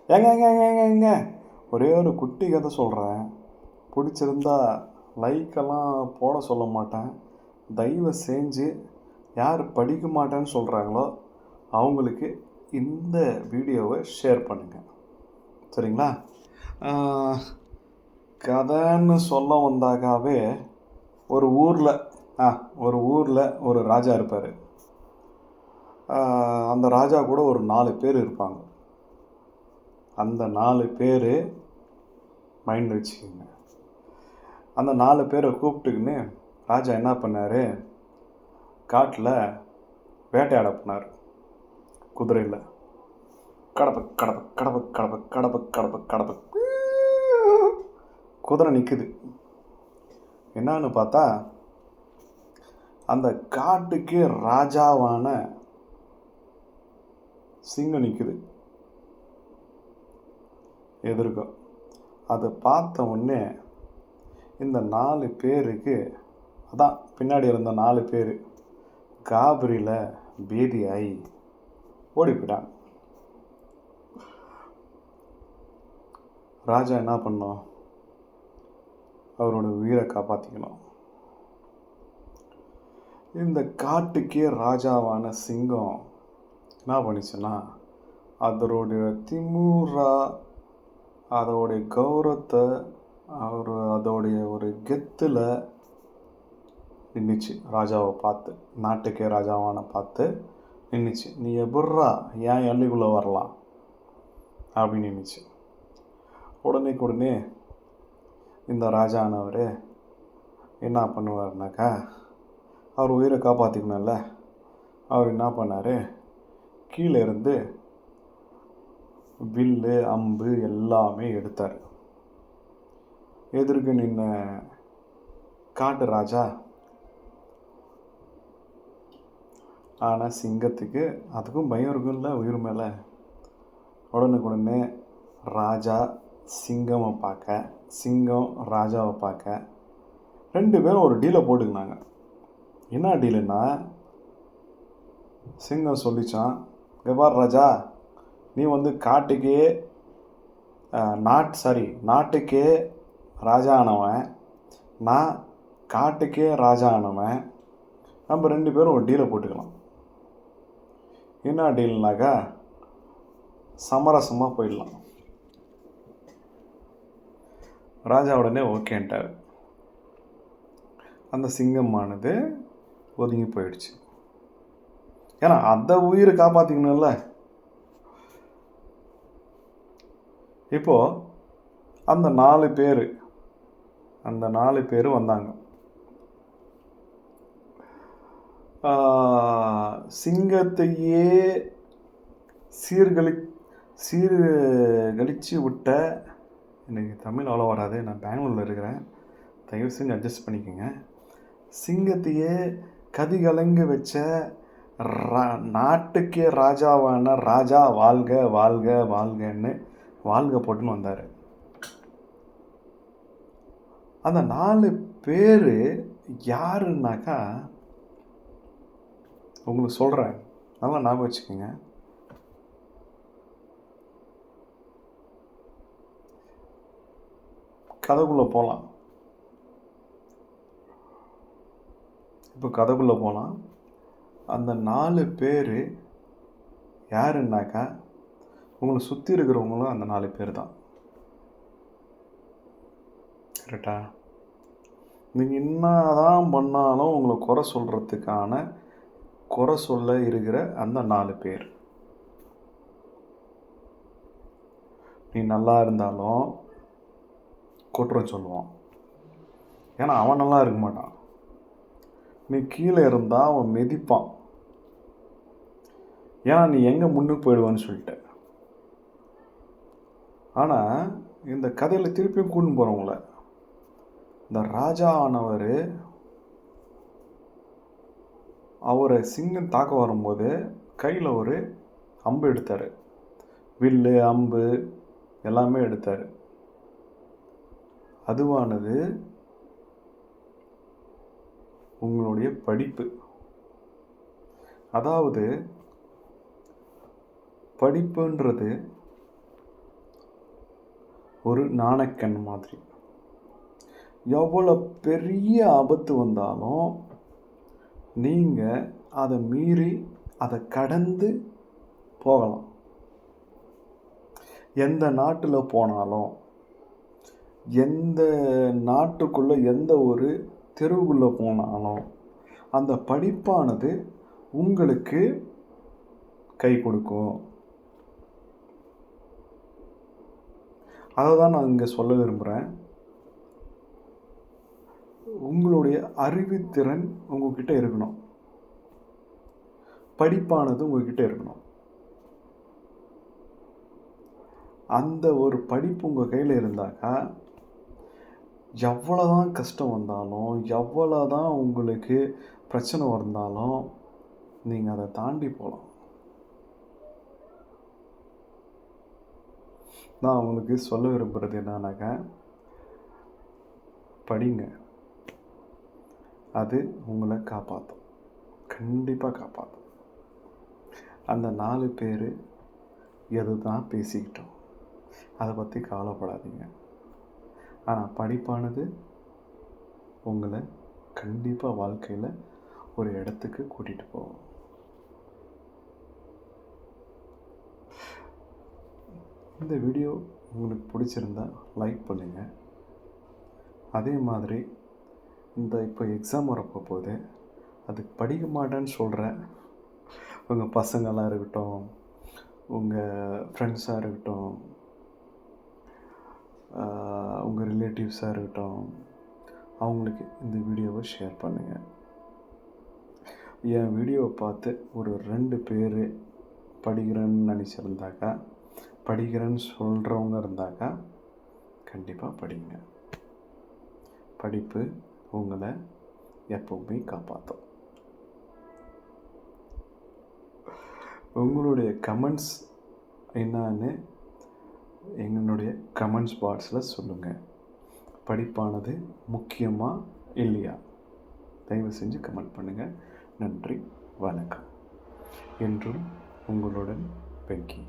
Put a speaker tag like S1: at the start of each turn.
S1: ஏங்க ஏங்க ஏங்க ஏங்க ஏங்க ஒரே ஒரு குட்டி கதை சொல்கிறேன். பிடிச்சிருந்தா லைக்கெல்லாம் போட சொல்ல மாட்டேன். தயவு செஞ்சு யார் படிக்க மாட்டேன்னு சொல்கிறாங்களோ அவங்களுக்கு இந்த வீடியோவை ஷேர் பண்ணுங்கள். சரிங்களா? கதைன்னு சொல்ல வந்தாக்காவே ஒரு ஊரில் ஒரு ராஜா இருப்பார். அந்த ராஜா கூட ஒரு 4 பேர் இருப்பாங்க. அந்த 4 பேர் மைண்டில் வச்சுக்கோங்க. அந்த 4 பேரை கூப்பிட்டுக்கின்னு ராஜா என்ன பண்ணார், காட்டில் வேட்டையாட போனார். குதிரையில் கடப்ப கடப்ப கடப்ப கடப்ப கடப்ப கடப்ப கடப்ப குதிரை நிற்குது. என்னான்னு பார்த்தா அந்த காட்டுக்கு ராஜாவான சிங்கம் நிற்குது எதிர்க்க. அதை பார்த்த உடனே இந்த 4 பேருக்கு, அதான் பின்னாடி இருந்த 4 பேர் காபரியில் பேதியாகி ஓடி போயிட்டாங்க. ராஜா என்ன பண்ணோம், அவரோட உயிரை காப்பாற்றிக்கணும். இந்த காட்டுக்கே ராஜாவான சிங்கம் என்ன பண்ணிச்சுன்னா, அதோடைய திமுறா, அதோடைய கௌரவத்தை, அதோடைய ஒரு கெத்தில் நின்றுச்சு. ராஜாவை பார்த்து, நாட்டுக்கே ராஜாவான பார்த்து நின்றுச்சு. நீ எப்பட்றா ஏன் எல்லைக்குள்ளே வரலாம் அப்படின்னு நின்றுச்சு. உடனே இந்த ராஜானவர் என்ன பண்ணுவார்னாக்கா, அவர் உயிரை காப்பாற்றிக்கணும்ல, அவர் என்ன பண்ணார், கீழே இருந்து வில்லு அம்பு எல்லாமே எடுத்தார். எதிர்க்கு நின்ன காட்டு ராஜா ஆனால் சிங்கத்துக்கு அதுக்கும் பயம் இருக்கும்ல உயிர் மேலே. உடனே ராஜா சிங்கமை பார்க்க, சிங்கம் ராஜாவை பார்க்க 2 பேரும் ஒரு டீலை போட்டுக்கினாங்க. என்ன டீலுன்னா, சிங்கம் சொல்லிச்சான், இங்கே பார் ராஜா, நீ காட்டுக்கே நாட்டுக்கே ராஜா ஆனவன், நான் காட்டுக்கே ராஜா ஆனவன், நம்ம 2 பேரும் ஒரு டீலை போட்டுக்கலாம். என்ன டீல்னாக்கா, சமரசமாக போயிடலாம். ராஜா உடனே ஓகேன்ட்டார். அந்த சிங்கமானது ஒதுங்கி போயிடுச்சு. ஏன்னா அந்த உயிரை காப்பாற்றிக்கணும்ல. இப்போது அந்த 4 பேர் வந்தாங்க. சிங்கத்தையே சீர்கழிச்சு விட்ட, எனக்கு தமிழ் அவ்வளோ வராது, நான் பெங்களூரில் இருக்கிறேன், தயவு செஞ்சு அட்ஜஸ்ட் பண்ணிக்கோங்க. சிங்கத்தையே கதிகலங்க வச்ச நாட்டுக்கே ராஜாவான ராஜா வாழ்க வாழ்க வாழ்கன்னு வாழ்க போட்டுன்னு வந்தார். அந்த 4 பேர் யாருன்னாக்கா, உங்களுக்கு சொல்கிறேன், நல்லா ஞாபகம் வச்சுக்கோங்க. கதைக்குள்ளே போகலாம். இப்போ கதைக்குள்ளே போகலாம். அந்த 4 பேர் யாருன்னாக்கா, உங்களை சுற்றி இருக்கிறவங்களும் அந்த 4 பேர் தான். கரெக்டா? நீங்கள் என்ன தான் பண்ணாலும் உங்களை குறை சொல்கிறதுக்கான குறை சொல்ல இருக்கிற அந்த 4 பேர். நீ நல்லா இருந்தாலும் குற்றம் சொல்லுவான். ஏன்னா அவன் நல்லா இருக்க மாட்டான். நீ கீழே இருந்தால் அவன் மிதிப்பான். ஏன்னா நீ எங்கே முன்னுக்கு போயிடுவான்னு சொல்லிட்ட. ஆனால் இந்த கதையில் திருப்பியும் கூட்டின்னு போகிறவங்கள, இந்த ராஜா ஆனவர் அவரை சிங்கம் தாக்க வரும்போது கையில் ஒரு அம்பு எடுத்தார். வில்லு அம்பு எல்லாமே எடுத்தார். அதுவானது உங்களுடைய படிப்பு. அதாவது படிப்புன்றது ஒரு நாணக்கண் மாதிரி. எவ்வளோ பெரிய ஆபத்து வந்தாலும் நீங்கள் அதை மீறி அதை கடந்து போகலாம். எந்த நாட்டில் போனாலும், எந்த நாட்டுக்குள்ளே எந்த ஒரு தெருவுக்குள்ளே போனாலும் அந்த படிப்பானது உங்களுக்கு கை கொடுக்கும். அதை தான் நான் இங்கே சொல்ல விரும்புகிறேன். உங்களுடைய அறிவுத்திறன் உங்ககிட்ட இருக்கணும், படிப்பானது உங்ககிட்ட இருக்கணும். அந்த ஒரு படிப்பு உங்கள் கையில் இருந்தாக்கா எவ்வளோதான் கஷ்டம் வந்தாலும், எவ்வளோதான் உங்களுக்கு பிரச்சனை வந்தாலும் நீங்கள் அதை தாண்டி போகலாம். நான் உங்களுக்கு சொல்ல விரும்புகிறது என்னன்னாக்கா, படிங்க. அது உங்களை காப்பாற்றும், கண்டிப்பாக காப்பாற்றும். அந்த 4 பேர் எது தான் பேசிக்கிட்டோம், அதை பற்றி கவலைப்படாதீங்க. ஆனால் படிப்பானது உங்களை கண்டிப்பாக வாழ்க்கையில் ஒரு இடத்துக்கு கூட்டிகிட்டு போகும். இந்த வீடியோ உங்களுக்கு பிடிச்சிருந்தா லைக் பண்ணுங்கள். அதே மாதிரி இப்போ எக்ஸாம் வரப்போ போகுது, அதுக்கு படிக்க மாட்டேன்னு சொல்கிற உங்கள் பசங்களாக இருக்கட்டும், உங்கள் ஃப்ரெண்ட்ஸாக இருக்கட்டும், உங்கள் ரிலேட்டிவ்ஸாக இருக்கட்டும், அவங்களுக்கு இந்த வீடியோவை ஷேர் பண்ணுங்கள். என் வீடியோவை பார்த்து ஒரு 2 பேர் படிக்கிறேன்னு நினச்சிருந்தாக்கா, படிக்கிறேன்னு சொல்கிறவங்க இருந்தாக்கா கண்டிப்பாக படிங்க. படிப்பு உங்களை எப்பவுமே காப்பாற்றும். உங்களுடைய கமெண்ட்ஸ் என்னன்னு எங்களுடைய கமெண்ட்ஸ் பாக்ஸில் சொல்லுங்கள். படிப்பானது முக்கியமா இல்லையா? தயவு செஞ்சு கமெண்ட் பண்ணுங்கள். நன்றி, வணக்கம். என்றும் உங்களுடன் வெங்கி.